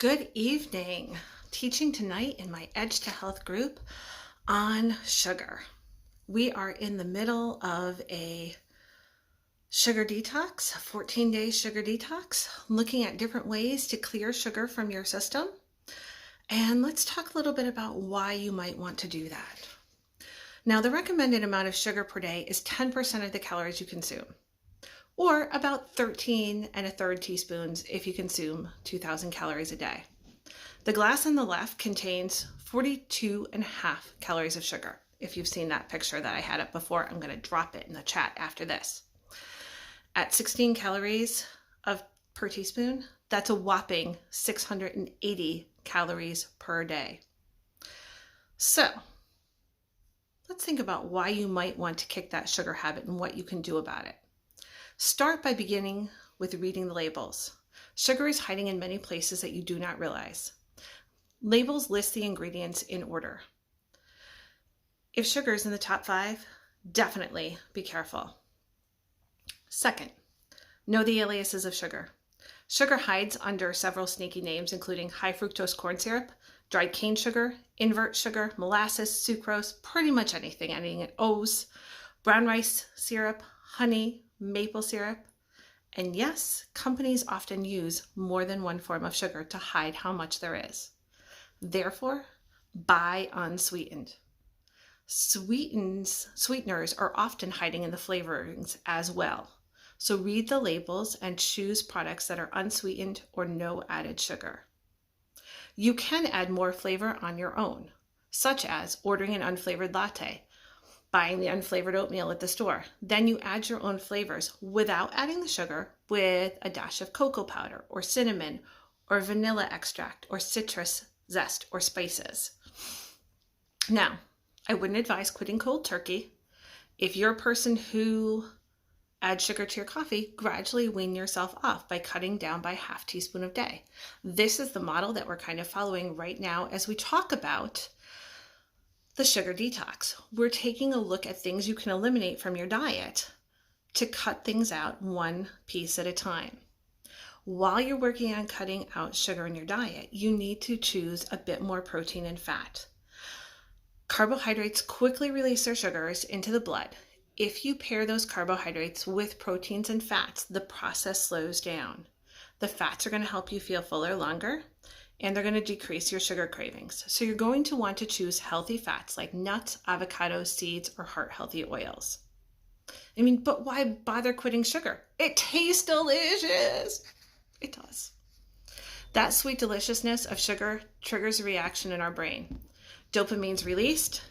Good evening. Teaching tonight in my Edge to Health group on sugar. We are in the middle of a sugar detox, a 14-day sugar detox, looking at different ways to clear sugar from your system. And let's talk a little bit about why you might want to do that. Now, the recommended amount of sugar per day is 10% of the calories you consume, or about 13 1/3 teaspoons if you consume 2,000 calories a day. The glass on the left contains 42.5 calories of sugar. If you've seen that picture that I had up before, I'm going to drop it in the chat after this. At 16 calories per teaspoon, that's a whopping 680 calories per day. So let's think about why you might want to kick that sugar habit and what you can do about it. Start by beginning with reading the labels. Sugar is hiding in many places that you do not realize. Labels list the ingredients in order. If sugar is in the top 5, definitely be careful. Second, know the aliases of sugar. Sugar hides under several sneaky names, including high fructose corn syrup, dried cane sugar, invert sugar, molasses, sucrose, pretty much anything ending in O's, brown rice syrup, honey, maple syrup. And yes, companies often use more than one form of sugar to hide how much there is. Therefore, buy unsweetened. Sweeteners are often hiding in the flavorings as well. So read the labels and choose products that are unsweetened or no added sugar. You can add more flavor on your own, such as ordering an unflavored latte, buying the unflavored oatmeal at the store. Then you add your own flavors without adding the sugar with a dash of cocoa powder or cinnamon or vanilla extract or citrus zest or spices. Now, I wouldn't advise quitting cold turkey. If you're a person who adds sugar to your coffee, gradually wean yourself off by cutting down by ½ teaspoon a day. This is the model that we're kind of following right now as we talk about the sugar detox. We're taking a look at things you can eliminate from your diet to cut things out one piece at a time. While you're working on cutting out sugar in your diet, you need to choose a bit more protein and fat. Carbohydrates quickly release their sugars into the blood. If you pair those carbohydrates with proteins and fats, the process slows down. The fats are going to help you feel fuller longer, and they're going to decrease your sugar cravings. So you're going to want to choose healthy fats like nuts, avocados, seeds, or heart-healthy oils. But why bother quitting sugar? It tastes delicious. It does. That sweet deliciousness of sugar triggers a reaction in our brain. Dopamine's released.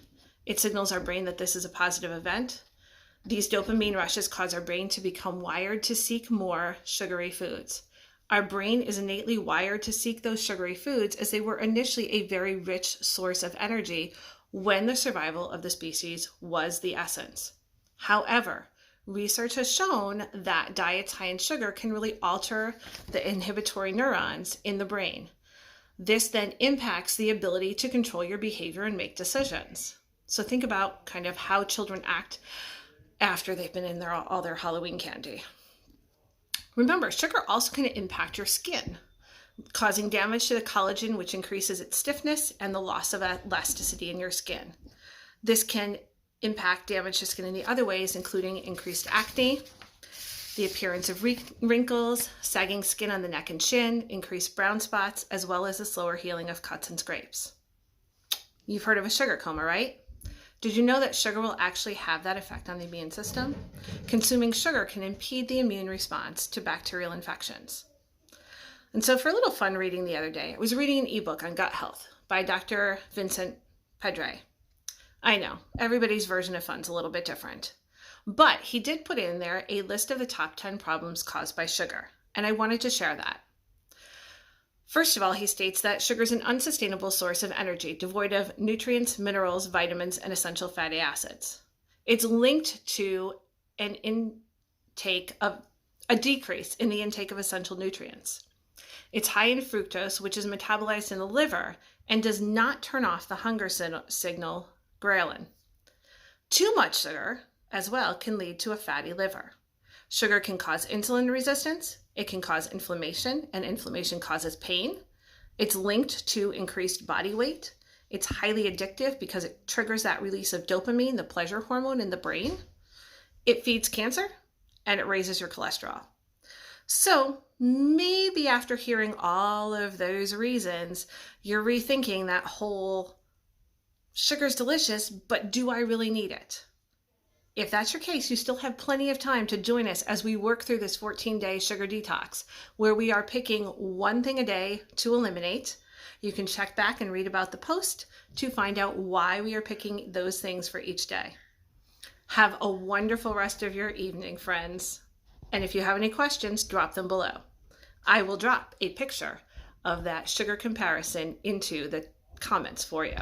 It signals our brain that this is a positive event. These dopamine rushes cause our brain to become wired to seek more sugary foods. Our brain is innately wired to seek those sugary foods as they were initially a very rich source of energy when the survival of the species was the essence. However, research has shown that diets high in sugar can really alter the inhibitory neurons in the brain. This then impacts the ability to control your behavior and make decisions. So think about kind of how children act after they've been in all their Halloween candy. Remember, sugar also can impact your skin, causing damage to the collagen, which increases its stiffness and the loss of elasticity in your skin. This can impact damage to skin in the other ways, including increased acne, the appearance of wrinkles, sagging skin on the neck and chin, increased brown spots, as well as the slower healing of cuts and scrapes. You've heard of a sugar coma, right? Did you know that sugar will actually have that effect on the immune system? Consuming sugar can impede the immune response to bacterial infections. And so for a little fun reading the other day, I was reading an ebook on gut health by Dr. Vincent Pedre. I know, everybody's version of fun's a little bit different. But he did put in there a list of the top 10 problems caused by sugar, and I wanted to share that. First of all, he states that sugar is an unsustainable source of energy, devoid of nutrients, minerals, vitamins, and essential fatty acids. It's linked to a decrease in the intake of essential nutrients. It's high in fructose, which is metabolized in the liver and does not turn off the hunger signal, ghrelin. Too much sugar as well can lead to a fatty liver. Sugar can cause insulin resistance, it can cause inflammation, and inflammation causes pain, It's linked to increased body weight. It's highly addictive because it triggers that release of dopamine, the pleasure hormone in the brain. It feeds cancer, and it raises your cholesterol. So maybe after hearing all of those reasons, you're rethinking that whole sugar's delicious, but do I really need it? If that's your case, you still have plenty of time to join us as we work through this 14-day sugar detox, where we are picking one thing a day to eliminate. You can check back and read about the post to find out why we are picking those things for each day. Have a wonderful rest of your evening, friends. And if you have any questions, drop them below. I will drop a picture of that sugar comparison into the comments for you.